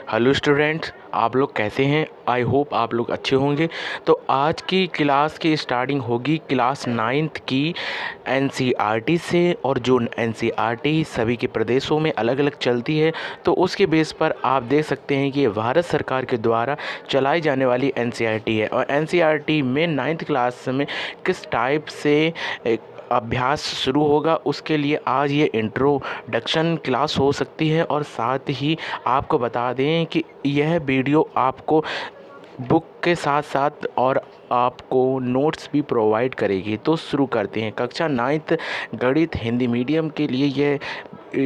Hello students, आप लोग कैसे हैं? आई होप आप लोग अच्छे होंगे। तो आज की क्लास की स्टार्टिंग होगी क्लास 9th की एनसीईआरटी से। और जो एनसीईआरटी सभी के प्रदेशों में अलग अलग चलती है, तो उसके बेस पर आप देख सकते हैं कि ये भारत सरकार के द्वारा चलाई जाने वाली एनसीईआरटी है। और एनसीईआरटी में 9th क्लास में किस टाइप से अभ्यास शुरू होगा, उसके लिए आज ये इंट्रोडक्शन क्लास हो सकती है। और साथ ही आपको बता दें कि यह वीडियो आपको बुक के साथ साथ और आपको नोट्स भी प्रोवाइड करेगी। तो शुरू करते हैं। कक्षा 9th गणित हिंदी मीडियम के लिए यह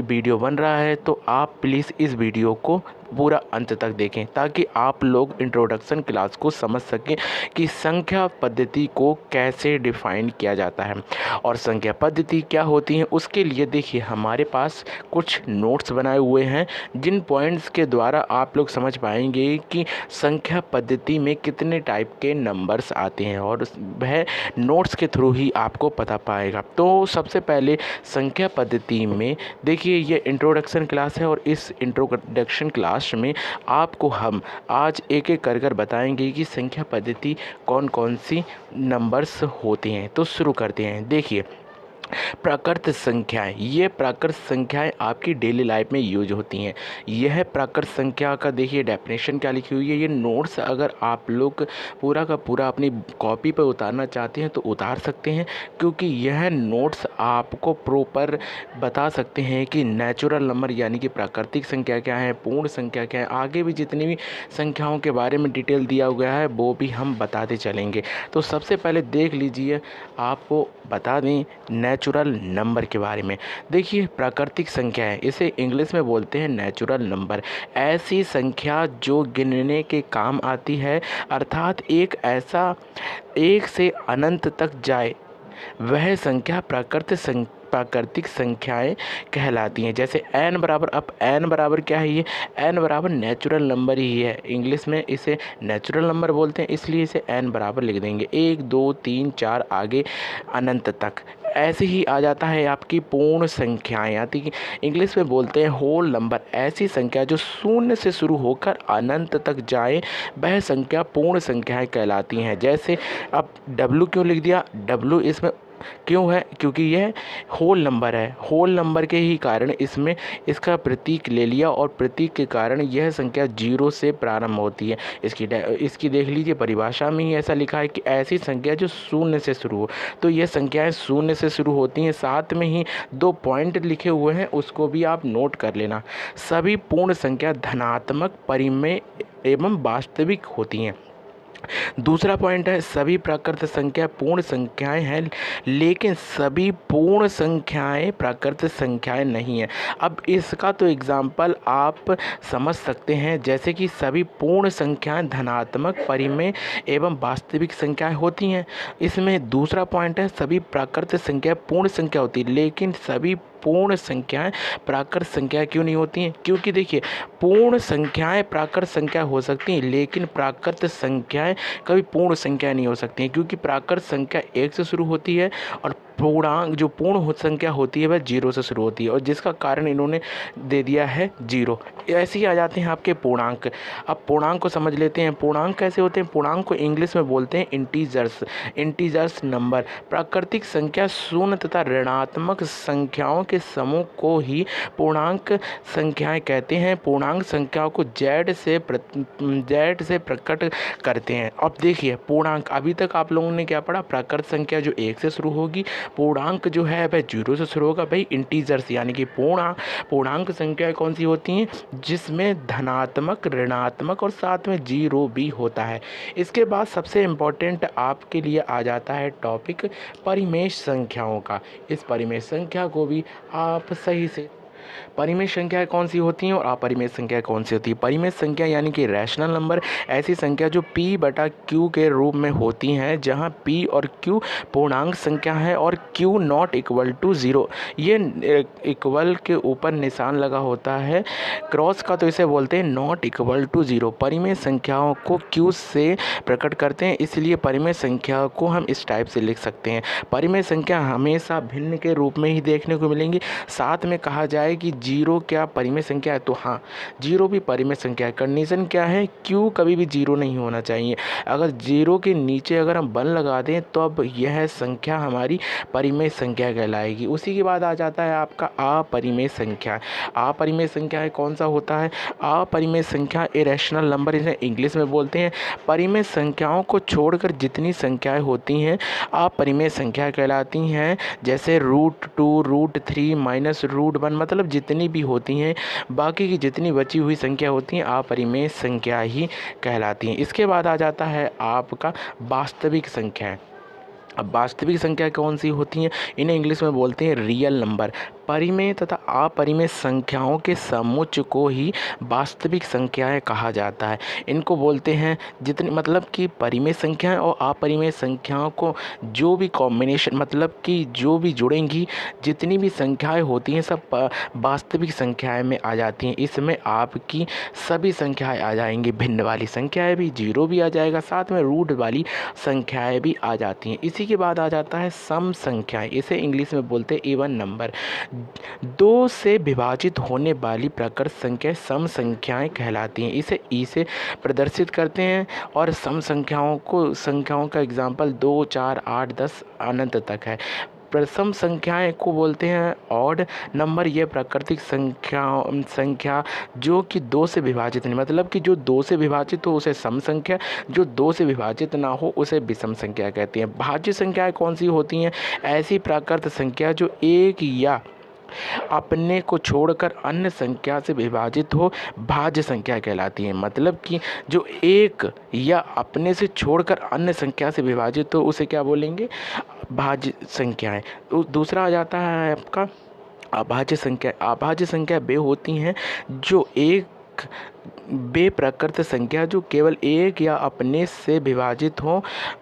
वीडियो बन रहा है, तो आप प्लीज़ इस वीडियो को पूरा अंत तक देखें ताकि आप लोग इंट्रोडक्शन क्लास को समझ सकें कि संख्या पद्धति को कैसे डिफ़ाइन किया जाता है और संख्या पद्धति क्या होती है। उसके लिए देखिए, हमारे पास कुछ नोट्स बनाए हुए हैं जिन पॉइंट्स के द्वारा आप लोग समझ पाएंगे कि संख्या पद्धति में कितने टाइप के नंबर्स आते हैं, और वह नोट्स के थ्रू ही आपको पता पाएगा। तो सबसे पहले संख्या पद्धति में देखिए, ये इंट्रोडक्शन क्लास है और इस इंट्रोडक्शन क्लास में आपको हम आज एक एक कर बताएंगे कि संख्या पद्धति कौन कौन सी नंबर्स होती हैं। तो शुरू करते हैं। देखिए, प्राकृत संख्याएं, ये प्राकृत संख्याएं आपकी डेली लाइफ में यूज होती हैं। यह प्राकृत संख्या का देखिए डेफिनेशन क्या लिखी हुई है। ये नोट्स अगर आप लोग पूरा का पूरा अपनी कॉपी पर उतारना चाहते हैं तो उतार सकते हैं, क्योंकि यह नोट्स आपको प्रॉपर बता सकते हैं कि नेचुरल नंबर यानी कि प्राकृतिक संख्या क्या है, पूर्ण संख्या क्या है। आगे भी जितनी भी संख्याओं के बारे में डिटेल दिया गया है वो भी हम बताते चलेंगे। तो सबसे पहले देख लीजिए, आपको बता दें नेचुरल नंबर के बारे में। देखिए, प्राकृतिक संख्या है, इसे इंग्लिश में बोलते हैं नेचुरल नंबर। ऐसी संख्या जो गिनने के काम आती है, अर्थात एक ऐसा एक से अनंत तक जाए, वह संख्या प्राकृतिक संख्याएं कहलाती हैं। जैसे n बराबर, अब n बराबर क्या है? ये n बराबर नेचुरल नंबर ही है। इंग्लिश में इसे नेचुरल नंबर बोलते हैं, इसलिए इसे n बराबर लिख देंगे। 1 2 3 4 आगे अनंत तक। ऐसे ही आ जाता है आपकी पूर्ण संख्याएं, आती कि इंग्लिश में बोलते हैं होल नंबर। ऐसी संख्या जो शून्य से शुरू होकर अनंत तक जाए, वह संख्या पूर्ण संख्याएं कहलाती हैं। जैसे अब W क्यों लिख दिया? W इसमें क्यों है? क्योंकि यह होल नंबर है। होल नंबर के ही कारण इसमें इसका प्रतीक ले लिया, और प्रतीक के कारण यह संख्या 0 से प्रारंभ होती है। इसकी देख लीजिए, परिभाषा में ही ऐसा लिखा है कि ऐसी संख्या जो शून्य से शुरू हो। तो यह संख्याएं शून्य से शुरू होती हैं। साथ में ही 2 पॉइंट लिखे हुए हैं, उसको भी आप नोट कर लेना। सभी पूर्ण संख्या धनात्मक, परिमेय एवं वास्तविक होती हैं। दूसरा पॉइंट है, सभी प्राकृत संख्या पूर्ण संख्याएं हैं, लेकिन सभी पूर्ण संख्याएं प्राकृत संख्याएं नहीं हैं। अब इसका तो एग्जाम्पल आप समझ सकते हैं, जैसे कि सभी पूर्ण संख्याएं धनात्मक, परिमेय एवं वास्तविक संख्याएं होती हैं। इसमें दूसरा पॉइंट है, सभी प्राकृत संख्या पूर्ण संख्या होती है, लेकिन सभी पूर्ण संख्याएं प्राकृत संख्या क्यों नहीं होती हैं? क्योंकि देखिए, पूर्ण संख्याएं प्राकृत संख्या हो सकती हैं, लेकिन प्राकृत संख्याएं कभी पूर्ण संख्या नहीं हो सकती हैं, क्योंकि प्राकृत संख्या 1 से शुरू होती है और पूर्णांक जो पूर्ण संख्या होती है वह 0 से शुरू होती है, और जिसका कारण इन्होंने दे दिया है 0। ऐसे ही आ जाते हैं आपके पूर्णांक। अब पूर्णांक को समझ लेते हैं। पूर्णांक कैसे होते हैं? पूर्णांक को इंग्लिश में बोलते हैं इंटीजर्स नंबर। प्राकृतिक संख्या शून्य तथा ऋणात्मक संख्याओं के समूह को ही पूर्णांक संख्याएं कहते हैं। पूर्णांक संख्याओं को जेड से प्रकट करते हैं। अब देखिए, पूर्णांक अभी तक आप लोगों ने क्या पढ़ा? प्राकृत संख्या जो 1 से शुरू होगी, पूर्णांक जो है वह 0 से शुरू होगा। भाई, इंटीजर्स यानी कि पूर्णांक संख्या कौन सी होती हैं? जिसमें धनात्मक, ऋणात्मक और साथ में 0 भी होता है। इसके बाद सबसे इम्पोर्टेंट आपके लिए आ जाता है टॉपिक परिमेय संख्याओं का। इस परिमेय संख्या को भी आप सही से, परिमेय संख्याएं कौन सी होती हैं और अपरिमेय संख्या कौन सी होती है? परिमेय संख्या यानी कि रैशनल नंबर, ऐसी संख्या जो P/Q के रूप में होती हैं, जहां P और Q पूर्णांक संख्या है और Q नॉट इक्वल टू 0। ये इक्वल के ऊपर निशान लगा होता है क्रॉस का, तो इसे बोलते हैं नॉट इक्वल टू 0। परिमेय संख्याओं को Q से प्रकट करते हैं, इसलिए परिमेय संख्या को हम इस टाइप से लिख सकते हैं। परिमेय संख्या हमेशा भिन्न के रूप में ही देखने को मिलेंगी। साथ में कहा जाए कि जीरो क्या परिमेय संख्या है, तो हाँ जीरो भी परिमेय संख्या है। कंडीशन क्या है, क्यू कभी भी जीरो नहीं होना चाहिए। अगर जीरो के नीचे अगर हम 1 लगा दें तो अब यह संख्या हमारी परिमेय संख्या कहलाएगी। उसी के बाद आ जाता है आपका अपरिमेय संख्या। अपरिमेय संख्या है कौन सा होता है, अपरिमेय संख्या इरेशनल नंबर इसे इंग्लिश में बोलते हैं। परिमेय संख्याओं को छोड़कर जितनी संख्याएं होती हैं अपरिमेय संख्या कहलाती हैं। जैसे √2, √3 -√1 मतलब जितनी भी होती हैं, बाकी की जितनी बची हुई संख्या होती हैं अपरिमेय संख्या ही कहलाती हैं। इसके बाद आ जाता है आपका वास्तविक संख्या। अब वास्तविक संख्या कौन सी होती हैं, इन्हें इंग्लिश में बोलते हैं रियल नंबर। परिमेय तथा अपरिमेय संख्याओं के समुच्चय को ही वास्तविक संख्याएं कहा जाता है। इनको बोलते हैं जितनी मतलब कि परिमेय संख्याएं और अपरिमेय संख्याओं को जो भी कॉम्बिनेशन मतलब कि जो भी जुड़ेंगी जितनी भी संख्याएं होती हैं सब वास्तविक संख्याएं में आ जाती हैं। इसमें आपकी सभी संख्याएं आ जाएंगी, भिन्न वाली संख्याएं भी, जीरो भी आ जाएगा, साथ में रूट वाली संख्याएं भी आ जाती हैं। इसी के बाद आ जाता है सम संख्याएं, इसे इंग्लिश में बोलते हैं इवन नंबर। 2 से विभाजित होने वाली प्रकृत संख्याएं सम संख्याएं कहलाती हैं। इसे ई से प्रदर्शित करते हैं और सम संख्याओं का एग्जाम्पल 2, 4, 8, 10 अनंत तक है। प्रसम संख्याएं को बोलते हैं ऑड नंबर। ये प्राकृतिक संख्या जो कि 2 से विभाजित नहीं, मतलब कि जो 2 से विभाजित हो उसे सम संख्या, जो 2 से विभाजित ना हो उसे विषम संख्या कहती हैं। भाज्य संख्याएं कौन सी होती हैं, ऐसी प्राकृत संख्या जो एक या अपने को छोड़कर अन्य संख्या से विभाजित हो भाज्य संख्या कहलाती है। मतलब कि जो एक या अपने से छोड़कर अन्य संख्या से विभाजित हो उसे क्या बोलेंगे, भाज्य संख्याएं। तो दूसरा आ जाता है आपका अभाज्य संख्या। अभाज्य संख्या वे होती हैं जो एक बेप्रकृत संख्या जो केवल एक या अपने से विभाजित हो,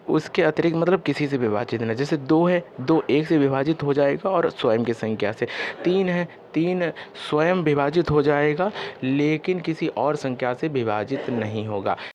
उसके अतिरिक्त मतलब किसी से विभाजित नहीं। जैसे 2 है, 2 1 से विभाजित हो जाएगा और स्वयं की संख्या से। 3 है, 3 स्वयं विभाजित हो जाएगा लेकिन किसी और संख्या से विभाजित नहीं होगा।